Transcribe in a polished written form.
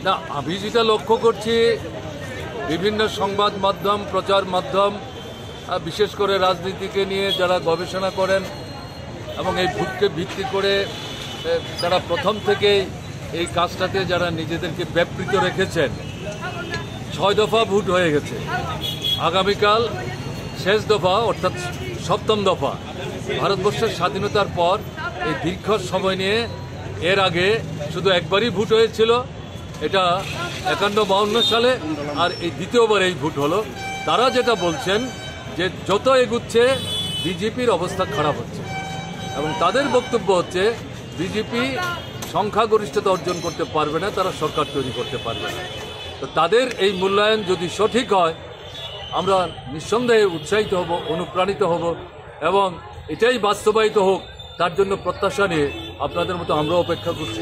না, আমি যেটা লক্ষ্য করছি বিভিন্ন সংবাদ মাধ্যম, প্রচার মাধ্যম, বিশেষ করে রাজনীতিকে নিয়ে যারা গবেষণা করেন এবং এই ভোটকে ভিত্তি করে তারা প্রথম থেকে এই কাজটাতে যারা নিজেদেরকে ব্যাপৃত রেখেছেন, 6 দফা ভোট হয়ে গেছে। আগামীকাল শেষ দফা অর্থাৎ 7ম দফা। ভারতবর্ষের স্বাধীনতার পর এই দীর্ঘ সময় নিয়ে এর আগে শুধু একবারই ভোট হয়েছিল, এটা 51-52 সালে, আর এই দ্বিতীয়বার এই ভোট হলো। তারা যেটা বলছেন যে যত এগুচ্ছে বিজেপির অবস্থা খারাপ হচ্ছে এবং তাদের বক্তব্য হচ্ছে বিজেপি সংখ্যাগরিষ্ঠতা অর্জন করতে পারবে না, তারা সরকার তৈরি করতে পারবে না। তো তাদের এই মূল্যায়ন যদি সঠিক হয় আমরা নিঃসন্দেহে উৎসাহিত হব, অনুপ্রাণিত হব এবং এটাই বাস্তবায়িত হোক তার জন্য প্রত্যাশা নিয়ে আপনাদের মতো আমরাও অপেক্ষা করছি।